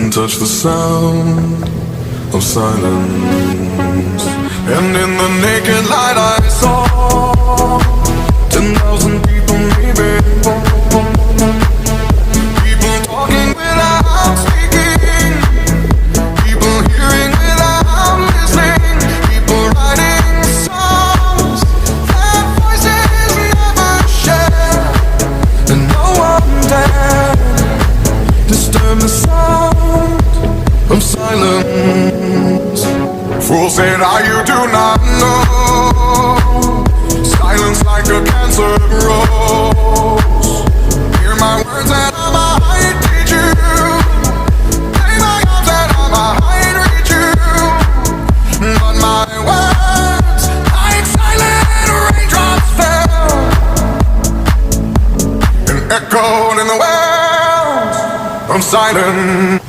and touch the sound of silence. And in the naked light I saw 10,000 people maybe, people talking without speaking, people hearing without listening, people writing songs that voices never share, and no one dared disturb the sound of silence. Fool said, you do not know. Silence like a cancer grows. Hear my words and I might teach you. Play my arms and I might reach you. But my words, like silent raindrops fell and echoed in the wells of silence.